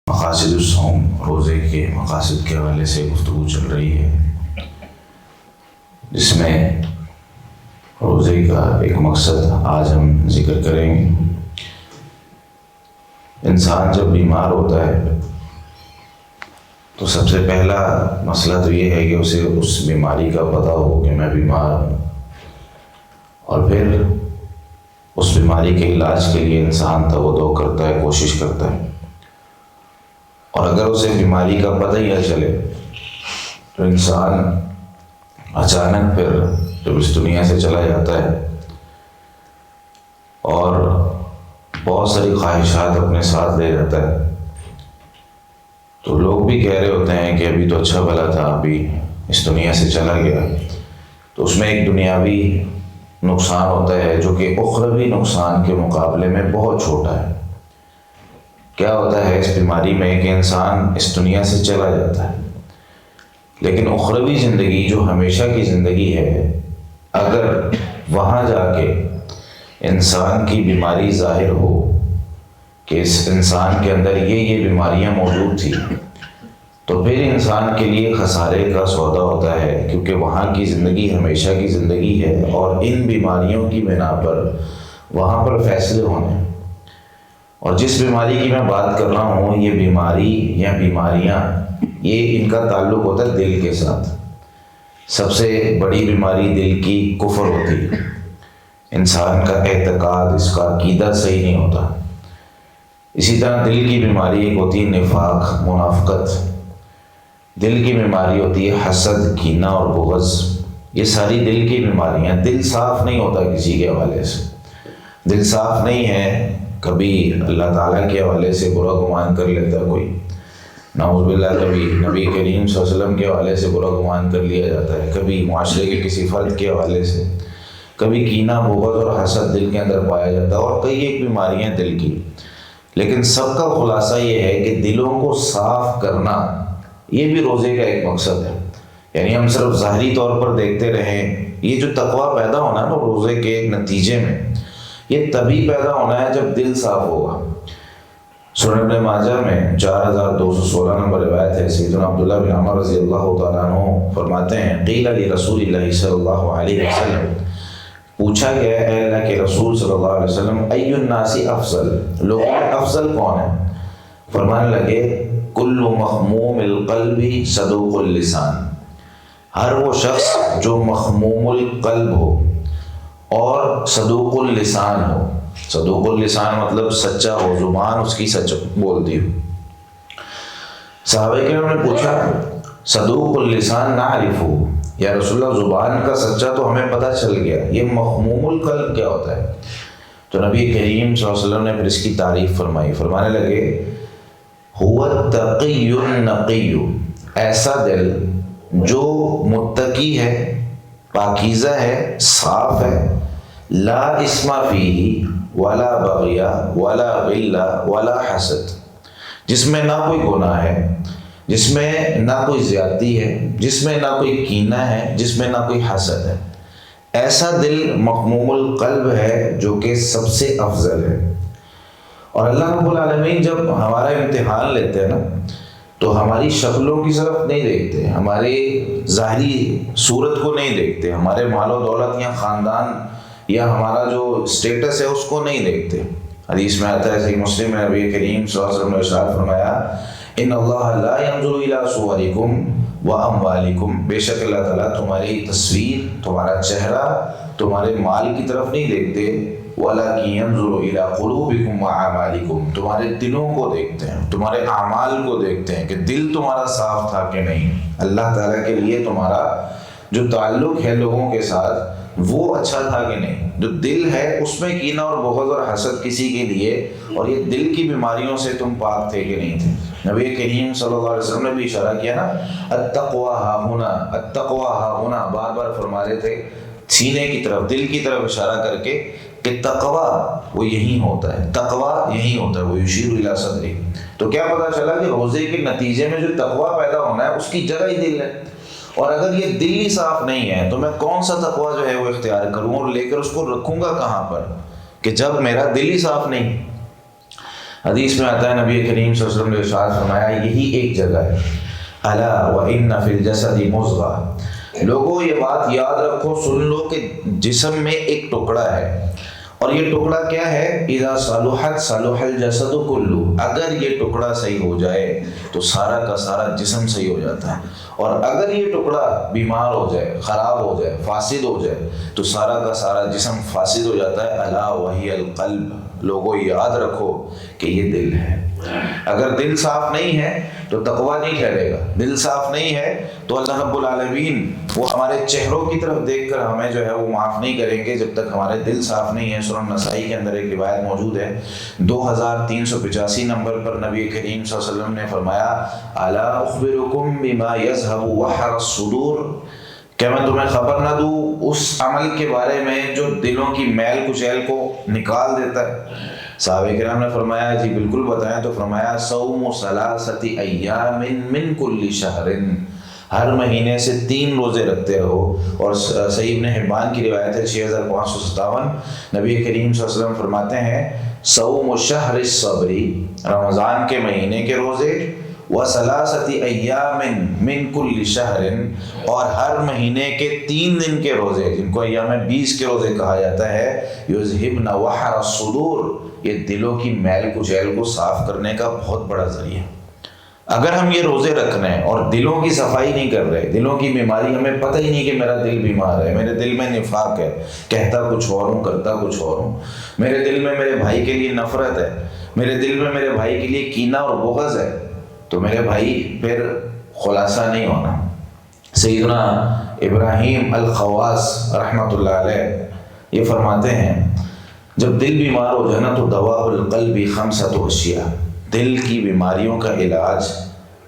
مقاصد الصوم، روزے کے مقاصد کے حوالے سے گفتگو چل رہی ہے، جس میں روزے کا ایک مقصد آج ہم ذکر کریں گے۔ انسان جب بیمار ہوتا ہے تو سب سے پہلا مسئلہ تو یہ ہے کہ اسے اس بیماری کا پتہ ہو کہ میں بیمار ہوں، اور پھر اس بیماری کے علاج کے لیے انسان توجہ کرتا ہے، کوشش کرتا ہے۔ اور اگر اسے بیماری کا پتہ ہی نہ چلے تو انسان اچانک پھر جب اس دنیا سے چلا جاتا ہے اور بہت ساری خواہشات اپنے ساتھ لے جاتا ہے، تو لوگ بھی کہہ رہے ہوتے ہیں کہ ابھی تو اچھا بھلا تھا، ابھی اس دنیا سے چلا گیا، تو اس میں ایک دنیاوی نقصان ہوتا ہے جو کہ اخروی نقصان کے مقابلے میں بہت چھوٹا ہے۔ کیا ہوتا ہے اس بیماری میں کہ انسان اس دنیا سے چلا جاتا ہے، لیکن اخروی زندگی جو ہمیشہ کی زندگی ہے، اگر وہاں جا کے انسان کی بیماری ظاہر ہو کہ اس انسان کے اندر یہ بیماریاں موجود تھیں، تو پھر انسان کے لیے خسارے کا سودا ہوتا ہے، کیونکہ وہاں کی زندگی ہمیشہ کی زندگی ہے اور ان بیماریوں کی بنا پر وہاں پر فیصلے ہونے ہیں۔ اور جس بیماری کی میں بات کر رہا ہوں، یہ بیماری یا بیماریاں، یہ ان کا تعلق ہوتا ہے دل کے ساتھ۔ سب سے بڑی بیماری دل کی کفر ہوتی ہے، انسان کا اعتقاد، اس کا عقیدہ صحیح نہیں ہوتا۔ اسی طرح دل کی بیماری ایک ہوتی ہے نفاق، منافقت۔ دل کی بیماری ہوتی ہے حسد، کینہ اور بغض۔ یہ ساری دل کی بیماریاں۔ دل صاف نہیں ہوتا کسی کے حوالے سے، دل صاف نہیں ہے، کبھی اللہ تعالیٰ کے حوالے سے برا گمان کر لیتا ہے کوئی، نعوذ باللہ، کبھی نبی کریم صلی اللہ علیہ وسلم کے حوالے سے برا گمان کر لیا جاتا ہے، کبھی معاشرے کے کسی فرد کے حوالے سے، کبھی کینہ، بغض اور حسد دل کے اندر پایا جاتا ہے، اور کئی ایک بیماریاں دل کی۔ لیکن سب کا خلاصہ یہ ہے کہ دلوں کو صاف کرنا، یہ بھی روزے کا ایک مقصد ہے۔ یعنی ہم صرف ظاہری طور پر دیکھتے رہیں، یہ جو تقویٰ پیدا ہونا ہے نا روزے کے نتیجے میں، یہ تبھی پیدا ہونا ہے جب دل صاف ہوگا۔ سنن ابن ماجہ میں 4216 نمبر روایت ہے، سیدنا عبداللہ بن عمر رضی اللہ تعالیٰ عنہ فرماتے ہیں، قیل لرسول اللہ صلی اللہ علیہ وسلم، پوچھا گیا اے اللہ کے رسول صلی اللہ علیہ وسلم، ای الناس افضل، لوگوں میں افضل کون ہے؟ فرمانے لگے، کل مخموم القلب صدوق اللسان، ہر وہ شخص جو مخموم القلب ہو اور صدوق اللسان ہو۔ صدوق اللسان مطلب سچا ہو، زبان اس کی سچ بولتی ہو۔ صحابہ کرام نے پوچھا، صدوق اللسان نعرفہ، یا رسول اللہ زبان کا سچا تو ہمیں پتہ چل گیا، یہ مخموم القلب کیا ہوتا ہے؟ تو نبی کریم صلی اللہ علیہ وسلم نے پھر اس کی تعریف فرمائی، فرمانے لگے، هو التقی النقی، ایسا دل جو متقی ہے، پاکیزہ ہے، صاف ہے، لا اسم فیہ ولا بغی ولا غل ولا حسد، جس میں نہ کوئی گناہ ہے، جس میں نہ کوئی زیادتی ہے، جس میں نہ کوئی کینہ ہے، جس میں نہ کوئی حسد ہے۔ ایسا دل مخموم القلب ہے جو کہ سب سے افضل ہے۔ اور اللہ رب العالمین جب ہمارا امتحان لیتے ہیں نا، تو ہماری شکلوں کی طرف نہیں دیکھتے، ہمارے ظاہری صورت کو نہیں دیکھتے، ہمارے مال و دولت یا خاندان یا ہمارا جو اسٹیٹس ہے اس کو نہیں دیکھتے۔ حدیث میں آتا ہے، صحیح مسلم میں نبی کریم صلی اللہ علیہ وسلم نے ارشاد فرمایا، ان اللہ لا ينظر الى صورکم واموالکم، بے شک اللہ تعالیٰ تمہاری تصویر، تمہارا چہرہ، تمہارے مال کی طرف نہیں دیکھتے، وَلَكِنْ يَنْظُرُ إِلَىٰ قُلُوبِكُمْ وَأَعْمَالِكُمْ، تمہارے دلوں کو دیکھتے ہیں، تمہارے اعمال کو دیکھتے ہیں کہ دل تمہارا صاف تھا کہ نہیں، اللہ تعالیٰ کے لیے تمہارا جو تعلق ہے لوگوں کے ساتھ وہ اچھا تھا کہ نہیں، جو دل ہے اس میں کینہ اور بغض اور حسد کسی کے لیے، اور یہ دل کی بیماریوں سے تم پاک تھے کہ نہیں تھے۔ نبی کریم صلی اللہ علیہ وسلم نے بھی اشارہ کیا نا، التقویٰ ہاہنا، التقویٰ ہاہنا، بار بار فرما رہے تھے، سینے کی طرف، دل کی طرف اشارہ کر کے کہ تقویٰ وہ یہی ہوتا ہے، تقویٰ یہی ہوتا ہے، وہ یشیر الی صدری۔ تو کیا پتہ چلا کہ روزے کے نتیجے میں جو تقویٰ پیدا ہونا ہے اس کی جگہ ہی دل ہے، اور اگر یہ دل ہی صاف نہیں ہے تو میں کون سا تقویٰ جو ہے وہ اختیار کروں اور لے کر اس کو رکھوں گا کہاں پر، کہ جب میرا دل ہی صاف نہیں۔ حدیث میں آتا ہے نبی کریم صلی اللہ علیہ وسلم نے ارشاد فرمایا یہی ایک جگہ ہے، الا وان فی الجسد مضغہ، لوگوں یہ بات یاد رکھو، سن لو کہ جسم میں ایک ٹکڑا ہے، اور یہ ٹکڑا کیا ہے؟ اذا صلحت صلح الجسد کلہ، اگر یہ ٹکڑا صحیح ہو جائے تو سارا کا سارا جسم صحیح ہو جاتا ہے، اور اگر یہ ٹکڑا بیمار ہو جائے، خراب ہو جائے، فاسد ہو جائے تو سارا کا سارا جسم فاسد ہو جاتا ہے۔ الا وہی القلب، لوگوں یاد رکھو کہ یہ دل ہے۔ اگر دل صاف نہیں ہے تو تقویٰ نہیں ٹھہرے گا، دل صاف نہیں ہے تو اللہ رب العالمین وہ ہمارے چہروں کی طرف دیکھ کر ہمیں جو ہے وہ معاف نہیں کریں گے جب تک ہمارے دل صاف نہیں ہے۔ سنن نسائی کے اندر ایک روایت موجود ہے، 2385 نمبر پر نبی کریم صلی اللہ علیہ وسلم نے فرمایا الا اخبرکم بما یذهب وحر الصدور، کیا میں تمہیں خبر نہ دوں اس عمل کے بارے میں جو دلوں کی میل کچیل کو نکال دیتا ہے؟ صحابہ کرام نے فرمایا جی بالکل بتائیں، تو فرمایا صوم ثلاثۃ ایام من کل شہر، ہر مہینے سے 3 روزے رکھتے رہو۔ اور صحیح ابن حبان کی روایت ہے 6557، نبی کریم صلی اللہ علیہ وسلم فرماتے ہیں صوم شہر الصبر، رمضان کے مہینے کے روزے، وثلاثۃ ایام من کل شہر، اور ہر مہینے کے 3 دن کے روزے جن کو ایام 20 کے روزے کہا جاتا ہے، یذہبن وحر الصدور، یہ دلوں کی میل کچیل کو صاف کرنے کا بہت بڑا ذریعہ۔ اگر ہم یہ روزے رکھ رہے ہیں اور دلوں کی صفائی نہیں کر رہے، دلوں کی بیماری، ہمیں پتہ ہی نہیں کہ میرا دل بیمار ہے، میرے دل میں نفاق ہے، کہتا کچھ اور ہوں کرتا کچھ اور ہوں، میرے دل میں میرے بھائی کے لیے نفرت ہے، میرے دل میں میرے بھائی کے لیے کینہ اور بغض ہے، تو میرے بھائی پھر خلاصہ نہیں ہونا۔ سیدنا ابراہیم الخواص رحمۃ اللہ علیہ یہ فرماتے ہیں جب دل بیمار ہو جائے نا تو دواء القلب خمسۃ اشیاء، دل کی بیماریوں کا علاج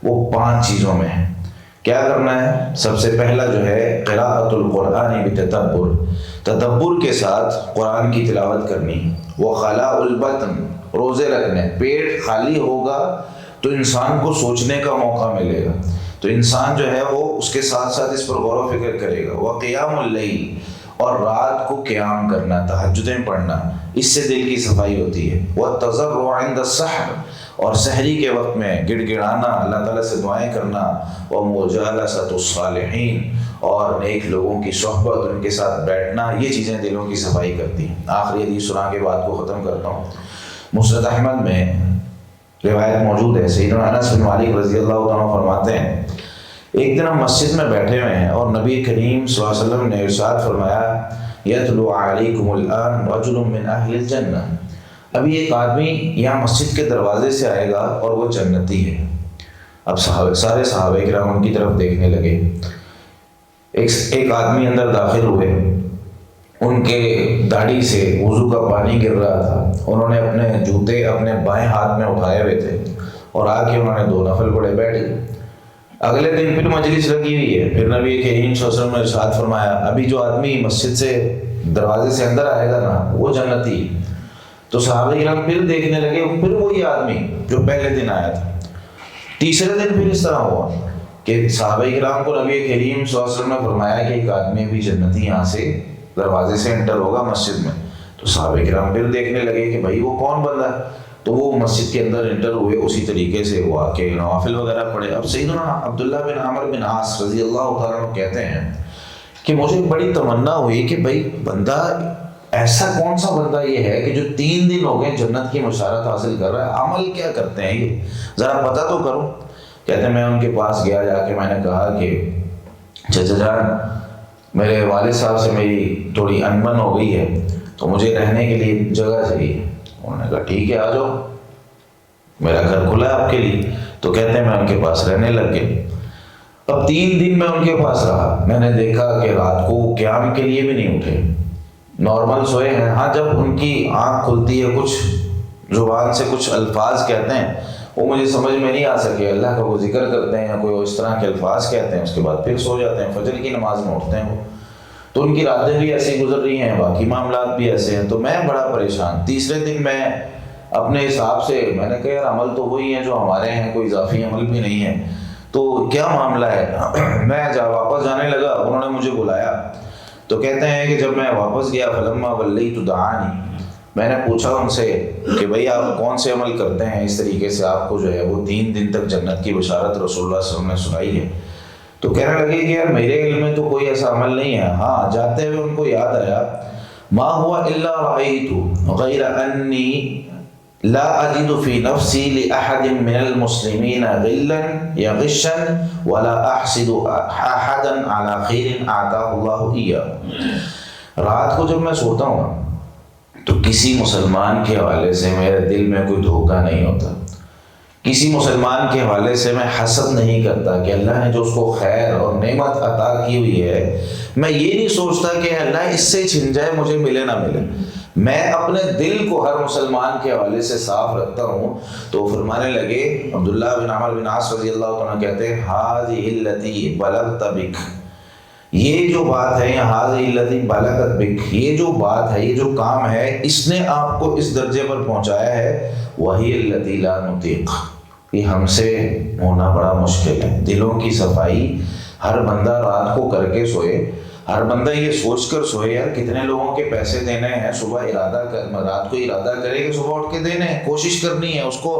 وہ 5 چیزوں میں ہے۔ کیا کرنا ہے؟ سب سے پہلا جو ہے قراءۃ القرآن بتدبر، تدبر کے ساتھ قرآن کی تلاوت کرنی، وہ خلاء البطن، روزے رکھنے، پیٹ خالی ہوگا تو انسان کو سوچنے کا موقع ملے گا، تو انسان جو ہے وہ اس کے ساتھ ساتھ اس پر غور و فکر کرے گا، وہ قیام اللیل، اور رات کو قیام کرنا، تہجدیں پڑھنا، اس سے دل کی صفائی ہوتی ہے، وہ تضرع عند السحر، اور سحری کے وقت میں گڑ گڑانا، اللہ تعالیٰ سے دعائیں کرنا، وہ مجالسۃ الصالحین، اور نیک لوگوں کی صحبت، ان کے ساتھ بیٹھنا، یہ چیزیں دلوں کی صفائی کرتی ہیں۔ آخری حدیث سنا کے بات کو ختم کرتا ہوں۔ مسند احمد میں روایت موجود ہے، سیدنا انس بن مالک رضی اللہ عنہ فرماتے ہیں ایک دن ہم مسجد میں بیٹھے ہوئے ہیں اور نبی کریم صلی اللہ علیہ وسلم نے ارشاد فرمایا یتلو علیکم الآن رجل من اہل الجنہ، ابھی ایک آدمی یہاں مسجد کے دروازے سے آئے گا اور وہ جنتی ہے۔ اب سارے صحابہ کرام ان کی طرف دیکھنے لگے، ایک آدمی اندر داخل ہوئے، ان کے داڑھی سے وضو کا پانی گر رہا تھا، انہوں نے اپنے جوتے اپنے بائیں ہاتھ میں اٹھائے ہوئے تھے اور آ کے انہوں نے 2 نفل پڑھے، بیٹھ گئے۔ اگلے دن پھر مجلس لگی ہوئی ہے، پھر نبی کریم صلی اللہ علیہ وسلم نے ارشاد فرمایا ابھی جو آدمی مسجد سے دروازے سے اندر آئے گا نا وہ جنتی ہے۔ تو صحابہ کرام پھر دیکھنے لگے، پھر وہی آدمی جو پہلے دن آیا تھا۔ تیسرے دن پھر اس طرح ہوا کہ صحابہ کرام کو نبی کریم صلی اللہ علیہ وسلم نے فرمایا کہ ایک آدمی بھی جنتی یہاں سے دروازے سے انٹر ہوگا مسجد میں۔ تو صحابہ کرام پھر دیکھنے لگے کہ بھائی وہ کون بندہ ہے، تو وہ مسجد کے اندر انٹر ہوئے، اسی طریقے سے ہوا کہ نوافل وغیرہ پڑھے۔ اب سیدنا عبداللہ بن عمر بن عاص رضی اللہ تعالیٰ عنہ کہتے ہیں کہ مجھے بڑی تمنا ہوئی کہ بھائی بندہ ایسا کون سا بندہ یہ ہے کہ جو 3 دن ہو گئے جنت کی بشارت حاصل کر رہا ہے، عمل کیا کرتے ہیں یہ ذرا پتہ تو کرو۔ کہتے ہیں میں ان کے پاس گیا، جا کے میں نے کہا کہ چچا جان میرے والد صاحب سے میری تھوڑی انبن ہو گئی ہے تو مجھے رہنے کے لیے جگہ چاہیے۔ انہوں نے کہا ٹھیک ہے آ جاؤ، میرا گھر کھلا ہے آپ کے لیے۔ تو کہتے ہیں میں ان کے پاس رہنے لگ گئے۔ اب 3 دن میں ان کے پاس رہا، میں نے دیکھا کہ رات کو قیام کے لیے بھی نہیں اٹھے، نارمل سوئے ہیں۔ ہاں جب ان کی آنکھ کھلتی ہے کچھ زبان سے کچھ الفاظ کہتے ہیں، وہ مجھے سمجھ میں نہیں آ سکے، اللہ کا وہ ذکر کرتے ہیں یا کوئی اس طرح کے الفاظ کہتے ہیں، اس کے بعد پھر سو جاتے ہیں، فجر کی نماز میں اٹھتے ہیں وہ۔ تو ان کی راتیں بھی ایسی گزر رہی ہیں، باقی معاملات بھی ایسے ہیں، تو میں بڑا پریشان۔ تیسرے دن میں اپنے حساب سے میں نے کہا یار عمل تو وہی ہیں جو ہمارے ہیں، کوئی اضافی عمل بھی نہیں ہے، تو کیا معاملہ ہے؟ میں واپس جانے لگا، انہوں نے مجھے بلایا، تو کہتے ہیں کہ جب میں واپس گیا فلما ولیت دعانی، میں نے پوچھا ان سے کہ بھئی آپ کون سے عمل کرتے ہیں اس طریقے سے آپ کو جو ہے وہ 3 دن تک جنت کی بشارت رسول اللہ صلی اللہ علیہ وسلم نے سنائی ہے؟ تو کہنے لگے کہ یار میرے علم میں تو کوئی ایسا عمل نہیں ہے. ہاں جاتے ہوئے ان کو یاد آیا ما ہوا الا رأیت غیر انی لا اجد فی نفسی لأحد من المسلمین غلا یا غشا ولا احسد احدا علی خیر اعطاه اللہ ایاہ. رات کو جب میں سوتا ہوں تو کسی مسلمان کے حوالے سے میرے دل میں کوئی دھوکہ نہیں ہوتا, کسی مسلمان کے حوالے سے میں حسد نہیں کرتا کہ اللہ نے جو اس کو خیر اور نعمت عطا کی ہوئی ہے, میں یہ نہیں سوچتا کہ اللہ اس سے چھن جائے مجھے ملے نہ ملے. میں اپنے دل کو ہر مسلمان کے حوالے سے صاف رکھتا ہوں. تو فرمانے لگے, عبداللہ بن عمرو بن عاص رضی اللہ عنہ کہتے ہیں هذه التي بلغت بک, یہ جو بات ہے هذه التي بلغت بک, یہ جو بات ہے, یہ جو کام ہے, اس نے آپ کو اس درجے پر پہنچایا ہے. وہی التي لا نطيق, یہ ہم سے ہونا بڑا مشکل ہے. دلوں کی صفائی ہر بندہ رات کو کر کے سوئے, ہر بندہ یہ سوچ کر سوئے یار کتنے لوگوں کے پیسے دینے ہیں, صبح رات کو ارادہ کرے کہ صبح اٹھ کے دینے ہیں, کوشش کرنی ہے اس کو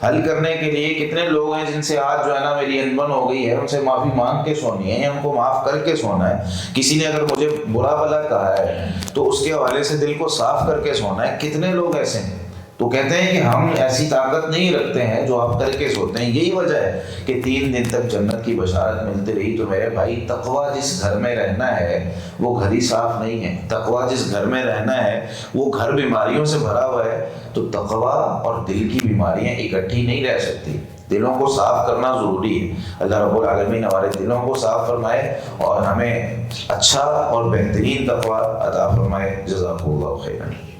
حل کرنے کے لیے. کتنے لوگ ہیں جن سے آج جو ہے نا میری انبن ہو گئی ہے, ان سے معافی مانگ کے سونی ہے یا ان کو معاف کر کے سونا ہے. کسی نے اگر مجھے برا بھلا کہا ہے تو اس کے حوالے سے دل کو صاف کر کے سونا ہے. کتنے لوگ ایسے ہیں. تو کہتے ہیں کہ ہم ایسی طاقت نہیں رکھتے ہیں جو آپ کر کے سوتے ہیں. یہی وجہ ہے کہ 3 دن تک جنت کی بشارت ملتی رہی. تو میرے بھائی تقویٰ جس گھر میں رہنا ہے وہ گھر ہی صاف نہیں ہے. تقویٰ جس گھر میں رہنا ہے وہ گھر بیماریوں سے بھرا ہوا ہے. تو تقویٰ اور دل کی بیماریاں اکٹھی نہیں رہ سکتی, دلوں کو صاف کرنا ضروری ہے. اللہ رب العالمین ہمارے دلوں کو صاف فرمائے اور ہمیں اچھا اور بہترین تقویٰ عطا فرمائے. جزاک اللہ خیرا.